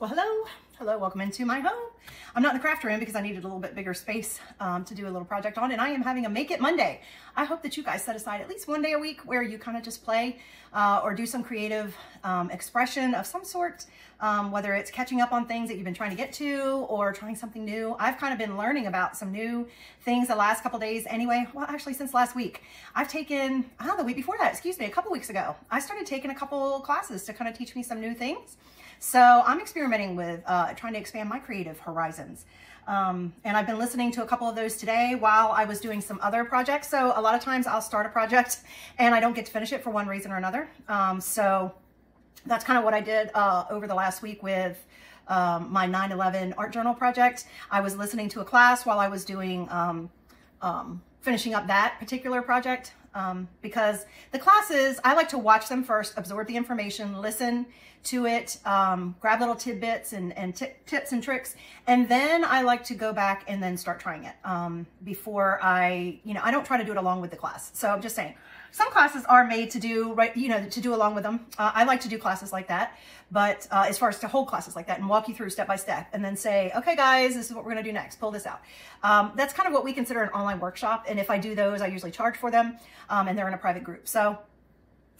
Well, hello, welcome into my home. I'm not in the craft room because I needed a little bit bigger space to do a little project on, and I am having a Make It Monday. I hope that you guys set aside at least one day a week where you kind of just play or do some creative expression of some sort, whether it's catching up on things that you've been trying to get to or trying something new. I've kind of been learning about some new things the last couple days anyway. Well, actually since last week. I've taken, the week before that, excuse me, a couple weeks ago, I started taking a couple classes to kind of teach me some new things. So I'm experimenting with trying to expand my creative horizons. And I've been listening to a couple of those today while I was doing some other projects. So a lot of times I'll start a project and I don't get to finish it for one reason or another. So that's kind of what I did over the last week with my 9/11 art journal project. I was listening to a class while I was doing finishing up that particular project because the classes, I like to watch them first, absorb the information, listen to it, grab little tidbits and tips and tricks, and then I like to go back and then start trying it before I don't try to do it along with the class. So I'm just saying, some classes are made to do to do along with them. I like to do classes like that, but as far as to hold classes like that and walk you through step by step and then say, okay guys, this is what we're going to do next, pull this out. That's kind of what we consider an online workshop, and if I do those, I usually charge for them, and they're in a private group. So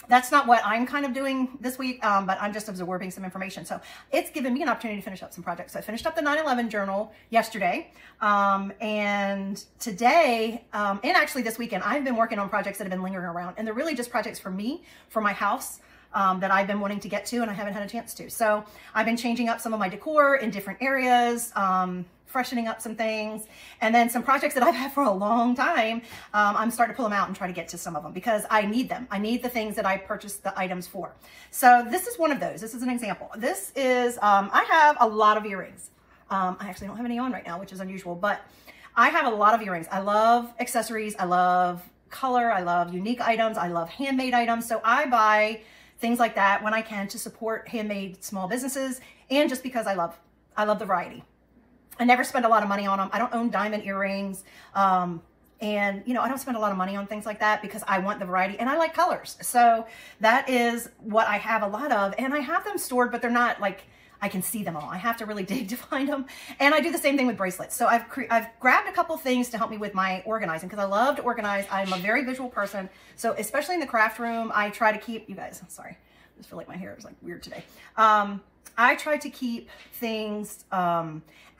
that's not what I'm kind of doing this week, but I'm just absorbing some information. So it's given me an opportunity to finish up some projects. So I finished up the 9/11 journal yesterday, and today, and actually this weekend, I've been working on projects that have been lingering around, and they're really just projects for me, for my house, that I've been wanting to get to and I haven't had a chance to. So I've been changing up some of my decor in different areas, freshening up some things, and then some projects that I've had for a long time, I'm starting to pull them out and try to get to some of them because I need them. I need the things that I purchased the items for. So this is one of those. This is an example. This is, I have a lot of earrings. I actually don't have any on right now, which is unusual, but I have a lot of earrings. I love accessories. I love color. I love unique items. I love handmade items. So I buy things like that when I can to support handmade small businesses, and just because I love the variety. I never spend a lot of money on them. I don't own diamond earrings. And I don't spend a lot of money on things like that because I want the variety and I like colors. So that is what I have a lot of, and I have them stored, but they're not like I can see them all. I have to really dig to find them. And I do the same thing with bracelets. So I've grabbed a couple things to help me with my organizing because I love to organize. I'm a very visual person. So especially in the craft room, I try to keep, you guys, I'm sorry. I just feel like my hair is like weird today. I try to keep things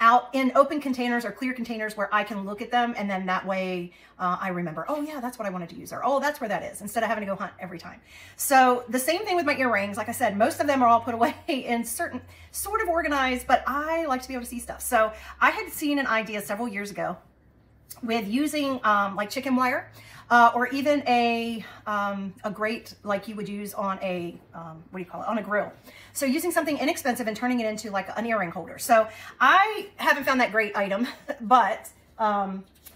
out in open containers or clear containers where I can look at them, and then that way I remember, oh yeah, that's what I wanted to use, or oh, that's where that is, instead of having to go hunt every time. So the same thing with my earrings. Like I said, most of them are all put away in certain sort of organized, but I like to be able to see stuff. So I had seen an idea several years ago with using like chicken wire, or even a grate like you would use on a, what do you call it, on a grill. So using something inexpensive and turning it into like an earring holder. So I haven't found that great item, but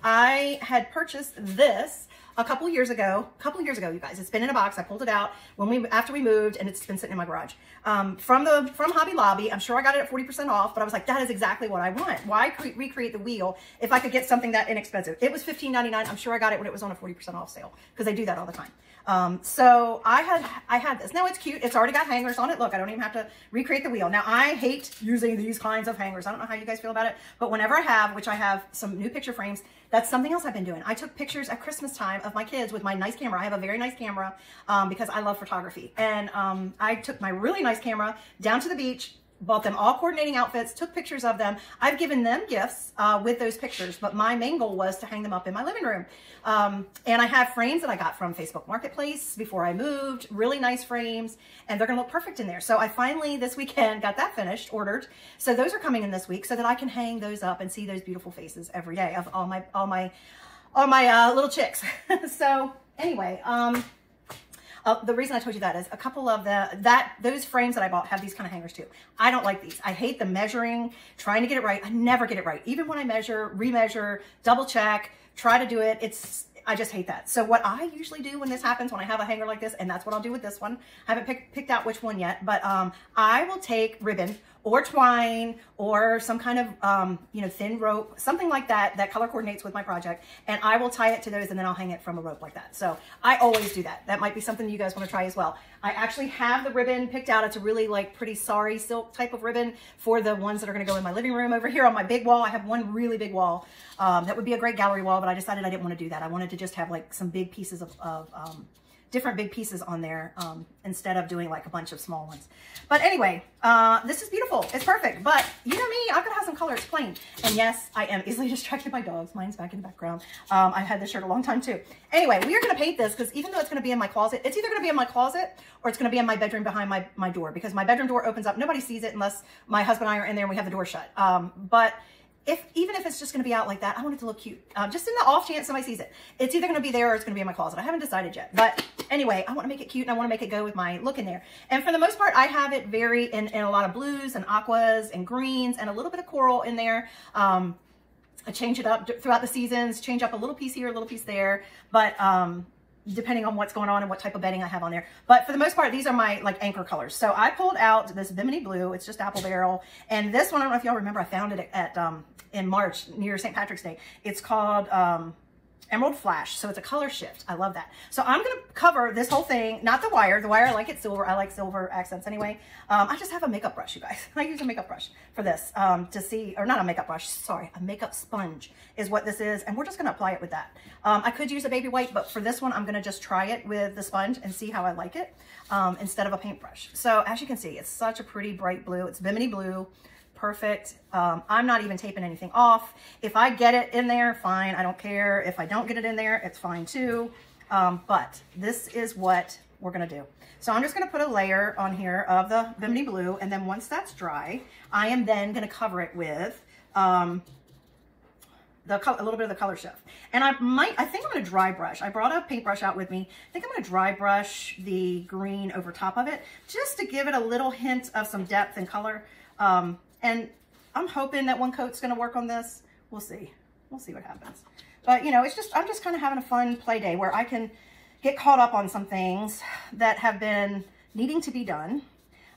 I had purchased this a couple years ago, you guys. It's been in a box. I pulled it out after we moved, and it's been sitting in my garage. From Hobby Lobby. I'm sure I got it at 40% off, but I was like, that is exactly what I want. Why recreate the wheel if I could get something that inexpensive? It was $15.99. I'm sure I got it when it was on a 40% off sale because they do that all the time. So I had this. Now it's cute. It's already got hangers on it. Look, I don't even have to recreate the wheel. Now I hate using these kinds of hangers. I don't know how you guys feel about it, but whenever I have, which I have some new picture frames, that's something else I've been doing. I took pictures at Christmas time of my kids with my nice camera. I have a very nice camera because I love photography. And I took my really nice camera down to the beach, bought them all coordinating outfits, took pictures of them. I've given them gifts with those pictures, but my main goal was to hang them up in my living room. And I have frames that I got from Facebook Marketplace before I moved, really nice frames, and they're gonna look perfect in there. So I finally, this weekend, got that finished, ordered. So those are coming in this week so that I can hang those up and see those beautiful faces every day of all my little chicks. So anyway, the reason I told you that is a couple of those frames that I bought have these kind of hangers too. I don't like these. I hate the measuring, trying to get it right. I never get it right. Even when I measure, remeasure, double check, try to do it, I just hate that. So what I usually do when this happens, when I have a hanger like this, and that's what I'll do with this one. I haven't picked out which one yet, but I will take ribbon or twine or some kind of, you know, thin rope, something like that, that color coordinates with my project. And I will tie it to those and then I'll hang it from a rope like that. So I always do that. That might be something you guys want to try as well. I actually have the ribbon picked out. It's a really like pretty sorry silk type of ribbon for the ones that are going to go in my living room. Over here on my big wall, I have one really big wall. That would be a great gallery wall, but I decided I didn't want to do that. I wanted to just have like some big pieces of different big pieces on there instead of doing like a bunch of small ones. But anyway, this is beautiful. It's perfect. But you know me, I've got to have some color. It's plain. And yes, I am easily distracted by dogs. Mine's back in the background. I've had this shirt a long time too. Anyway, we are going to paint this because even though it's going to be in my closet, it's either going to be in my closet or it's going to be in my bedroom behind my door, because my bedroom door opens up. Nobody sees it unless my husband and I are in there and we have the door shut. But even if it's just going to be out like that, I want it to look cute. Just in the off chance somebody sees it. It's either going to be there or it's going to be in my closet. I haven't decided yet. But anyway, I want to make it cute and I want to make it go with my look in there. And for the most part, I have it vary in a lot of blues and aquas and greens and a little bit of coral in there. I change it up throughout the seasons, change up a little piece here, a little piece there. But depending on what's going on and what type of bedding I have on there. But for the most part, these are my like anchor colors. So I pulled out this Bimini blue. It's just apple barrel. And this one, I don't know if y'all remember, I found it at in March near St. Patrick's Day. It's called Emerald Flash. So it's a color shift. I love that. So I'm going to cover this whole thing, not the wire. The wire, I like it silver. I like silver accents anyway. I just have a makeup brush, you guys. I use a makeup brush for this to see, or not a makeup brush, sorry, a makeup sponge is what this is. And we're just going to apply it with that. I could use a baby white, but for this one, I'm going to just try it with the sponge and see how I like it instead of a paintbrush. So as you can see, it's such a pretty bright blue. It's Bimini blue. Perfect. I'm not even taping anything off. If I get it in there, fine. I don't care. If I don't get it in there, it's fine too. But this is what we're going to do. So I'm just going to put a layer on here of the Bimini blue. And then once that's dry, I am then going to cover it with a little bit of the color shift. And I think I'm going to dry brush. I brought a paintbrush out with me. I think I'm going to dry brush the green over top of it just to give it a little hint of some depth and color. And I'm hoping that one coat's going to work on this. We'll see. We'll see what happens. But, you know, I'm just kind of having a fun play day where I can get caught up on some things that have been needing to be done.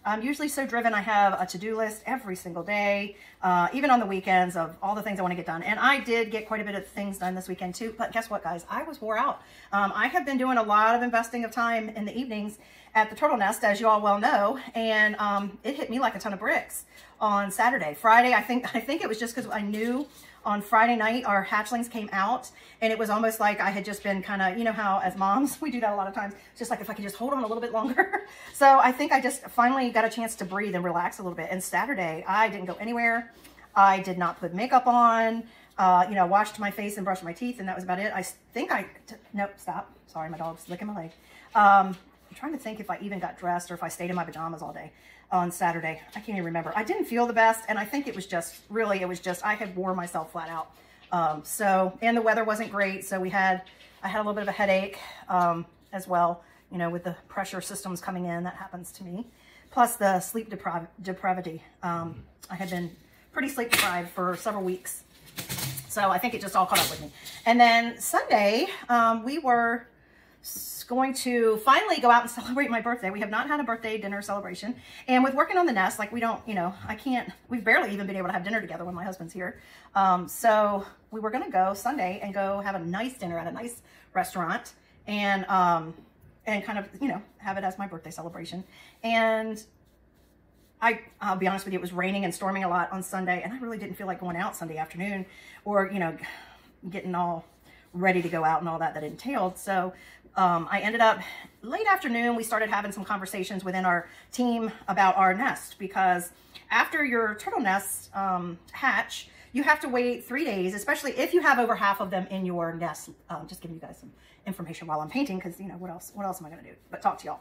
I'm usually so driven. I have a to-do list every single day, even on the weekends, of all the things I want to get done. And I did get quite a bit of things done this weekend too. But guess what, guys? I was wore out. I have been doing a lot of investing of time in the evenings at the Turtle Nest, as you all well know. And it hit me like a ton of bricks on Saturday. Friday, I think it was just because I knew on Friday night our hatchlings came out, and it was almost like I had just been kind of, you know how as moms we do that a lot of times, just like if I could just hold on a little bit longer. So I think I just finally got a chance to breathe and relax a little bit. And Saturday I didn't go anywhere. I did not put makeup on, you know, washed my face and brushed my teeth, and that was about it. Nope, stop. Sorry, my dog's licking my leg. I'm trying to think if I even got dressed or if I stayed in my pajamas all day on Saturday. I can't even remember. I didn't feel the best, and I think it was just, really, I had wore myself flat out. And the weather wasn't great, so I had a little bit of a headache as well, you know, with the pressure systems coming in. That happens to me. Plus the sleep depravity. I had been pretty sleep deprived for several weeks. So I think it just all caught up with me. And then Sunday, we were going to finally go out and celebrate my birthday. We have not had a birthday dinner celebration. And with working on the nest, like we don't, you know, we've barely even been able to have dinner together when my husband's here. So we were going to go Sunday and go have a nice dinner at a nice restaurant and kind of, you know, have it as my birthday celebration. And I'll be honest with you, it was raining and storming a lot on Sunday, and I really didn't feel like going out Sunday afternoon or, you know, getting all ready to go out and all that entailed. So I ended up late afternoon, we started having some conversations within our team about our nest, because after your turtle nests hatch, you have to wait 3 days, especially if you have over half of them in your nest. Just giving you guys some information while I'm painting, because, you know, what else am I going to do but talk to y'all.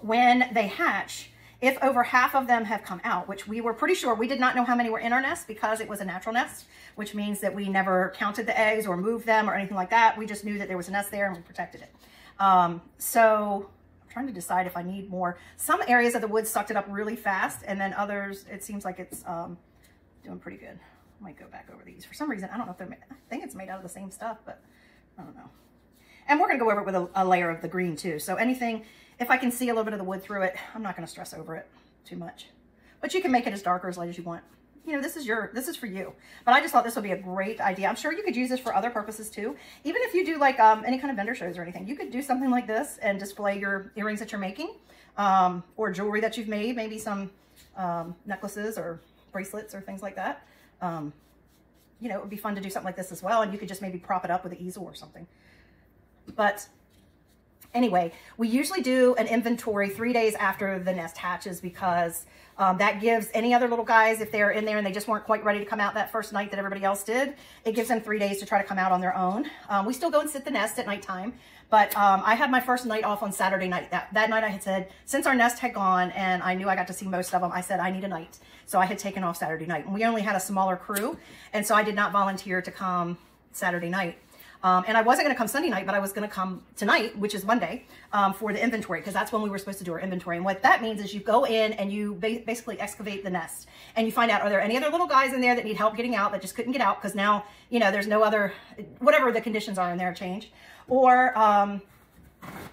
When they hatch, if over half of them have come out, which we were pretty sure, we did not know how many were in our nest because it was a natural nest, which means that we never counted the eggs or moved them or anything like that. We just knew that there was a nest there and we protected it. So I'm trying to decide if I need more. Some areas of the wood sucked it up really fast, and then others, it seems like it's doing pretty good. I might go back over these. For some reason, I don't know if I think it's made out of the same stuff, but I don't know. And we're going to go over it with a layer of the green too. So anything, if I can see a little bit of the wood through it, I'm not going to stress over it too much. but you can make it as dark or as light as you want. You know, this is for you. But I just thought this would be a great idea. I'm sure you could use this for other purposes too. Even if you do like any kind of vendor shows or anything, you could do something like this and display your earrings that you're making, or jewelry that you've made, maybe some necklaces or bracelets or things like that. You know, it would be fun to do something like this as well. And you could just maybe prop it up with an easel or something. But anyway, we usually do an inventory 3 days after the nest hatches, because that gives any other little guys, if they're in there and they just weren't quite ready to come out that first night that everybody else did, it gives them 3 days to try to come out on their own. We still go and sit the nest at nighttime, but I had my first night off on Saturday night. That night I had said, since our nest had gone and I knew I got to see most of them, I said I need a night. So I had taken off Saturday night, and we only had a smaller crew, and so I did not volunteer to come Saturday night. And I wasn't going to come Sunday night, but I was going to come tonight, which is Monday, for the inventory, because that's when we were supposed to do our inventory. And what that means is you go in and you basically excavate the nest, and you find out, are there any other little guys in there that need help getting out that just couldn't get out because now, you know, there's no other, whatever the conditions are in there changed, or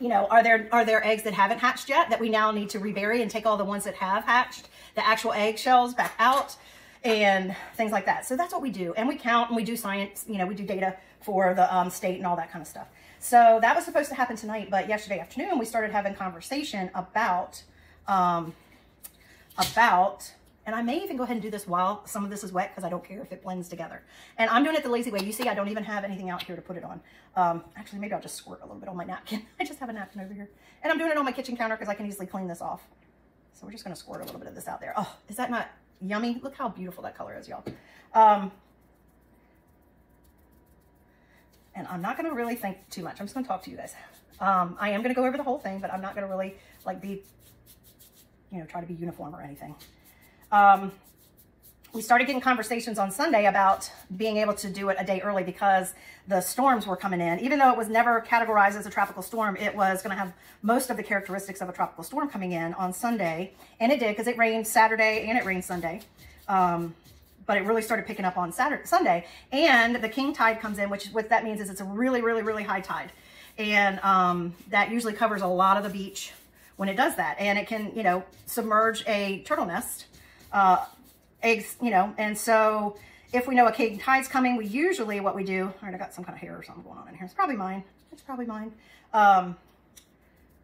you know, are there eggs that haven't hatched yet that we now need to rebury and take all the ones that have hatched, the actual egg shells, back out, and things like that. So that's what we do. And we count and we do science, you know, we do data for the state and all that kind of stuff. So that was supposed to happen tonight, but yesterday afternoon we started having conversation about, and I may even go ahead and do this while some of this is wet because I don't care if it blends together. And I'm doing it the lazy way. You see, I don't even have anything out here to put it on. Actually, maybe I'll just squirt a little bit on my napkin. I just have a napkin over here. And I'm doing it on my kitchen counter because I can easily clean this off. So we're just going to squirt a little bit of this out there. Oh, is that not yummy? Look how beautiful that color is, y'all. And I'm not going to really think too much. I'm just going to talk to you guys. I am going to go over the whole thing, but I'm not going to really like be, you know, try to be uniform or anything. We started getting conversations on Sunday about being able to do it a day early because the storms were coming in. Even though it was never categorized as a tropical storm, it was going to have most of the characteristics of a tropical storm coming in on Sunday. And it did, because it rained Saturday and it rained Sunday. But it really started picking up on Sunday. And the king tide comes in, which what that means is it's a really, really, really high tide. And that usually covers a lot of the beach when it does that. And it can, you know, submerge a turtle nest, eggs, you know. And so if we know a king tide's coming, we usually, what we do, all right, I got some kind of hair or something going on in here. It's probably mine. It's probably mine.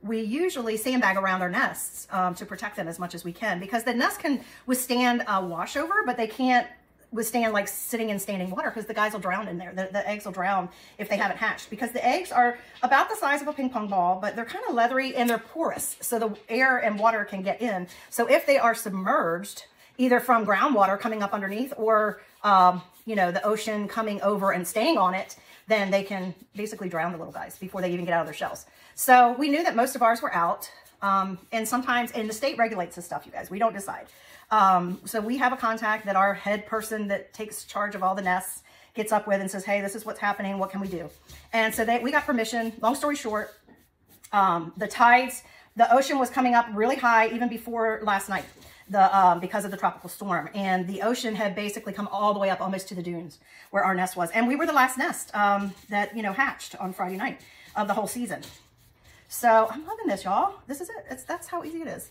We usually sandbag around our nests to protect them as much as we can, because the nest can withstand a washover, but they can't withstand like sitting in standing water, because the guys will drown in there. The eggs will drown if they haven't hatched, because the eggs are about the size of a ping pong ball, but they're kind of leathery and they're porous, so the air and water can get in. So if they are submerged, either from groundwater coming up underneath or, you know, the ocean coming over and staying on it, then they can basically drown the little guys before they even get out of their shells. So we knew that most of ours were out. And sometimes, and the state regulates this stuff, you guys, we don't decide. So we have a contact that our head person that takes charge of all the nests gets up with and says, hey, this is what's happening. What can we do? And so we got permission. Long story short, the tides, the ocean was coming up really high even before last night, because of the tropical storm. And the ocean had basically come all the way up almost to the dunes where our nest was. And we were the last nest that, you know, hatched on Friday night of the whole season. So I'm loving this, y'all. This is it. That's how easy it is.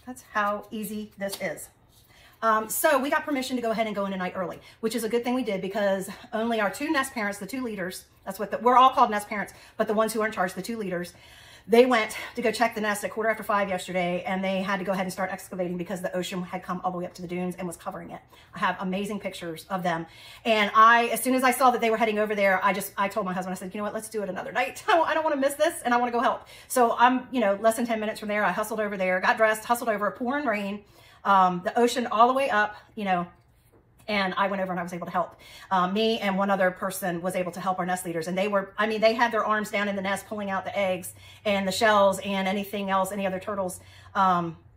That's how easy this is. So we got permission to go ahead and go in a night early, which is a good thing we did, because only our two nest parents, the two leaders, that's what we're all called nest parents, but the ones who are in charge, the two leaders, they went to go check the nest at 5:15 yesterday, and they had to go ahead and start excavating because the ocean had come all the way up to the dunes and was covering it. I have amazing pictures of them. And as soon as I saw that they were heading over there, I told my husband, I said, you know what, let's do it another night. I don't want to miss this, and I want to go help. So I'm, you know, less than 10 minutes from there, I hustled over there, got dressed, hustled over, pouring rain, the ocean all the way up, you know, and I went over and I was able to help. Me and one other person was able to help our nest leaders. And they were, I mean, they had their arms down in the nest, pulling out the eggs and the shells and anything else, any other turtles,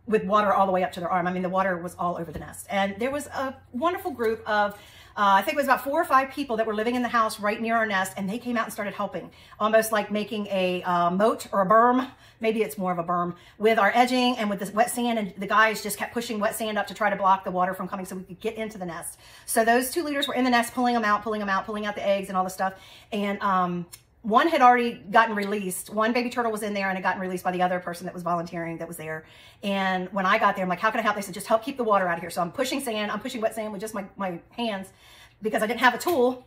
with water all the way up to their arm. I mean, the water was all over the nest. And there was a wonderful group of, I think it was about 4 or 5 people that were living in the house right near our nest, and they came out and started helping, almost like making a moat or a berm. Maybe it's more of a berm with our edging and with this wet sand, and the guys just kept pushing wet sand up to try to block the water from coming so we could get into the nest. So those two leaders were in the nest, pulling them out, pulling out the eggs and all the stuff. And one had already gotten released. One baby turtle was in there and had gotten released by the other person that was volunteering that was there. And when I got there, I'm like, how can I help? They said, just help keep the water out of here. So I'm pushing sand. I'm pushing wet sand with just my hands because I didn't have a tool.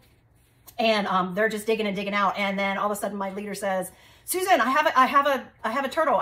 And they're just digging and digging out. And then all of a sudden my leader says, Susan, I have a turtle,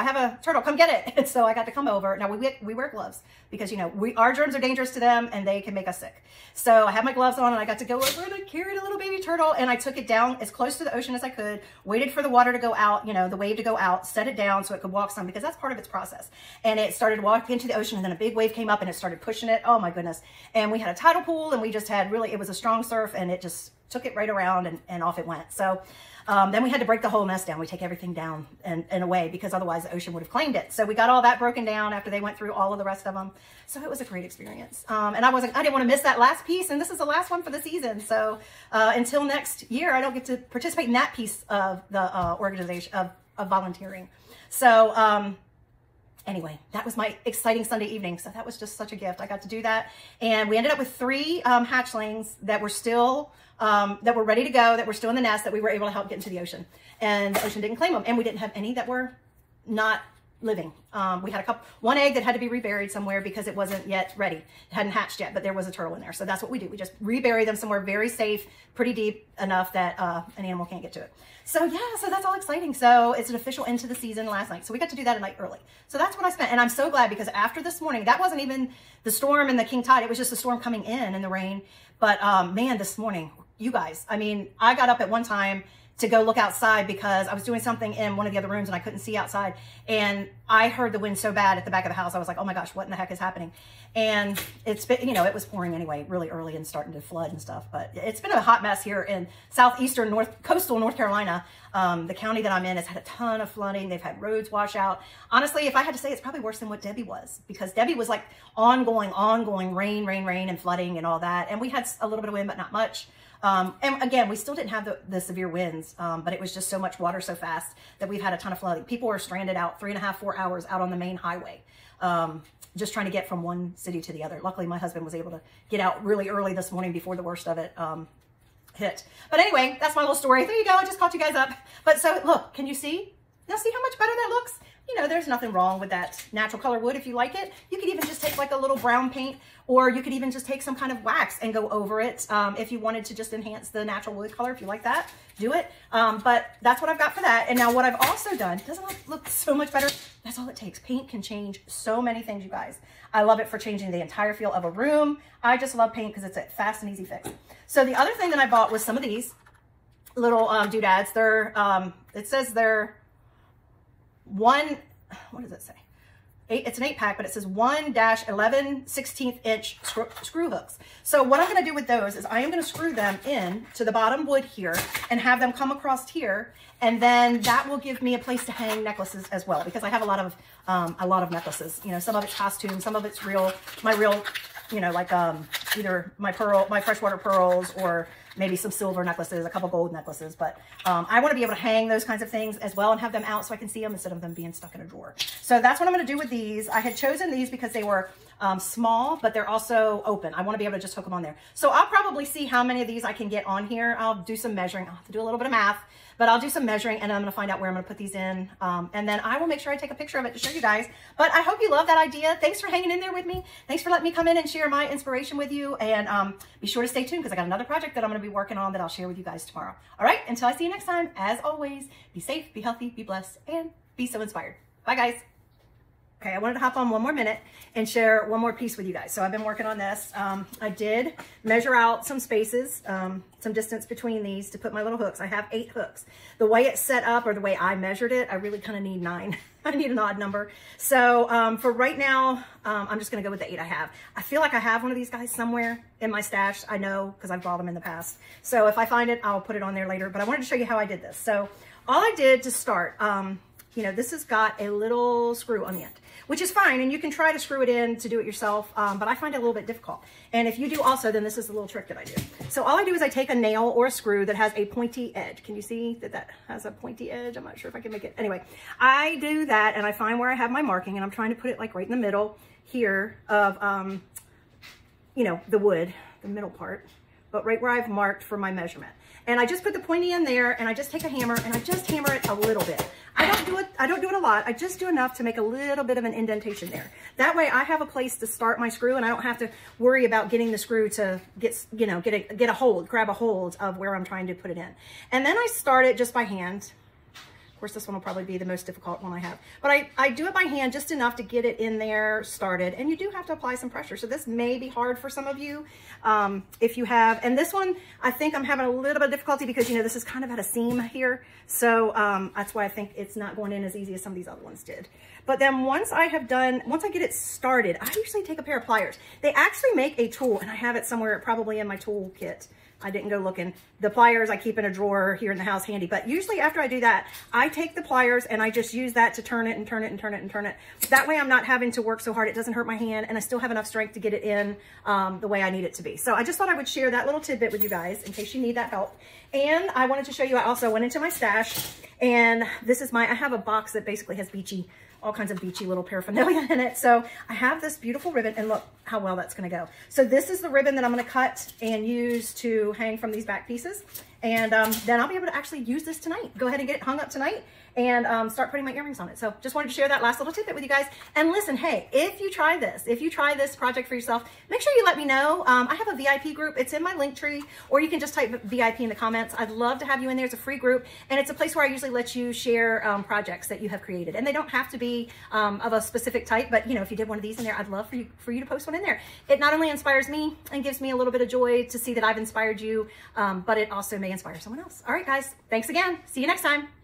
come get it. And so I got to come over. Now we wear gloves because, you know, our germs are dangerous to them and they can make us sick. So I had my gloves on and I got to go over and I carried a little baby turtle and I took it down as close to the ocean as I could, waited for the water to go out, you know, the wave to go out, set it down so it could walk some because that's part of its process. And it started walking into the ocean and then a big wave came up and it started pushing it. Oh my goodness. And we had a tidal pool and we just had it was a strong surf and it just took it right around and off it went. So then we had to break the whole nest down. We take everything down and away because otherwise the ocean would have claimed it. So we got all that broken down after they went through all of the rest of them. So it was a great experience. And I didn't want to miss that last piece. And this is the last one for the season. So until next year, I don't get to participate in that piece of the organization of volunteering. So anyway, that was my exciting Sunday evening. So that was just such a gift. I got to do that. And we ended up with 3 hatchlings that were still, that were ready to go, that were still in the nest that we were able to help get into the ocean. And the ocean didn't claim them. And we didn't have any that were not living. We had one egg that had to be reburied somewhere because it wasn't yet ready. It hadn't hatched yet, but there was a turtle in there. So that's what we do. We just rebury them somewhere very safe, pretty deep enough that an animal can't get to it. So yeah, so that's all exciting. So it's an official end to the season last night. So we got to do that a night early. So that's what I spent. And I'm so glad because after this morning, that wasn't even the storm and the king tide. It was just the storm coming in and the rain. But man, this morning, you guys, I mean, I got up at one time to go look outside because I was doing something in one of the other rooms and I couldn't see outside. And I heard the wind so bad at the back of the house. I was like, oh my gosh, what in the heck is happening? And it's been, you know, it was pouring anyway, really early and starting to flood and stuff. But it's been a hot mess here in southeastern coastal North Carolina. The county that I'm in has had a ton of flooding. They've had roads wash out. Honestly, if I had to say, it's probably worse than what Debbie was because Debbie was like ongoing rain and flooding and all that. And we had a little bit of wind, but not much. And again, we still didn't have the severe winds, but it was just so much water so fast that we've had a ton of flooding. People were stranded out 3.5, 4 hours out on the main highway, just trying to get from one city to the other. Luckily, my husband was able to get out really early this morning before the worst of it hit. But anyway, that's my little story. There you go. I just caught you guys up. But so look, can you see? Now see how much better that looks? You know, there's nothing wrong with that natural color wood if you like it. You could even just take like a little brown paint, or you could even just take some kind of wax and go over it if you wanted to just enhance the natural wood color. If you like that, do it. But that's what I've got for that. And now what I've also done, doesn't it look so much better? That's all it takes. Paint can change so many things, you guys. I love it for changing the entire feel of a room. I just love paint because it's a fast and easy fix. So the other thing that I bought was some of these little doodads. They're, it says they're what does it say? It's an 8-pack, but it says 1-11 16th inch screw hooks. So what I'm going to do with those is I am going to screw them in to the bottom wood here and have them come across here. And then that will give me a place to hang necklaces as well, because I have a lot of necklaces. You know, some of it's costume, some of it's my real, you know, like either my freshwater pearls or maybe some silver necklaces, a couple gold necklaces. But I want to be able to hang those kinds of things as well and have them out so I can see them instead of them being stuck in a drawer. So that's what I'm going to do with these. I had chosen these because they were small, but they're also open. I want to be able to just hook them on there. So I'll probably see how many of these I can get on here. I'll do some measuring. I'll have to do a little bit of math, but I'll do some measuring and I'm going to find out where I'm going to put these in. And then I will make sure I take a picture of it to show you guys. But I hope you love that idea. Thanks for hanging in there with me. Thanks for letting me come in and share my inspiration with you. And be sure to stay tuned because I got another project that I'm going to be working on that I'll share with you guys tomorrow. All right, until I see you next time, as always, be safe, be healthy, be blessed, and be so inspired. Bye, guys. Okay, I wanted to hop on one more minute and share one more piece with you guys. So I've been working on this. I did measure out some spaces, some distance between these to put my little hooks. I have 8 hooks. The way it's set up, or the way I measured it, I really kind of need 9. I need an odd number. So for right now, I'm just going to go with the 8 I have. I feel like I have one of these guys somewhere in my stash. I know because I've bought them in the past. So if I find it, I'll put it on there later. But I wanted to show you how I did this. So all I did to start, you know, this has got a little screw on the end, which is fine. And you can try to screw it in to do it yourself. But I find it a little bit difficult. And if you do also, then this is a little trick that I do. So all I do is I take a nail or a screw that has a pointy edge. Can you see that that has a pointy edge? I'm not sure if I can make it. Anyway, I do that and I find where I have my marking and I'm trying to put it like right in the middle here of, you know, the wood, the middle part. but right where I've marked for my measurement. And I just put the pointy in there, and I just take a hammer and I just hammer it a little bit. I don't do it a lot. I just do enough to make a little bit of an indentation there. That way I have a place to start my screw, and I don't have to worry about getting the screw to get a hold, grab a hold of where I'm trying to put it in. And then I start it just by hand. Of course, this one will probably be the most difficult one I have. But I do it by hand just enough to get it in there started. And you do have to apply some pressure. So this may be hard for some of you if you have. And this one, I think I'm having a little bit of difficulty because, this is kind of at a seam here. So that's why I think it's not going in as easy as some of these other ones did. But then once I get it started, I usually take a pair of pliers. They actually make a tool, and I have it somewhere probably in my tool kit. I didn't go looking. The pliers I keep in a drawer here in the house handy. But usually after I do that, I take the pliers and I just use that to turn it and turn it and turn it and turn it. That way I'm not having to work so hard. It doesn't hurt my hand, and I still have enough strength to get it in the way I need it to be. So I just thought I would share that little tidbit with you guys in case you need that help. And I wanted to show you, I also went into my stash, and this is I have a box that basically has all kinds of beachy little paraphernalia in it. So I have this beautiful ribbon, and look how well that's gonna go. So this is the ribbon that I'm gonna cut and use to hang from these back pieces. And then I'll be able to actually use this tonight. Go ahead and get it hung up tonight and start putting my earrings on it. So just wanted to share that last little tidbit with you guys. And listen, hey, if you try this project for yourself, make sure you let me know. I have a VIP group. It's in my link tree, or you can just type VIP in the comments. I'd love to have you in there. It's a free group, and it's a place where I usually let you share projects that you have created. And they don't have to be of a specific type, but if you did one of these in there, I'd love for you to post one in there. It not only inspires me and gives me a little bit of joy to see that I've inspired you, but it also may inspire someone else. All right, guys, thanks again. See you next time.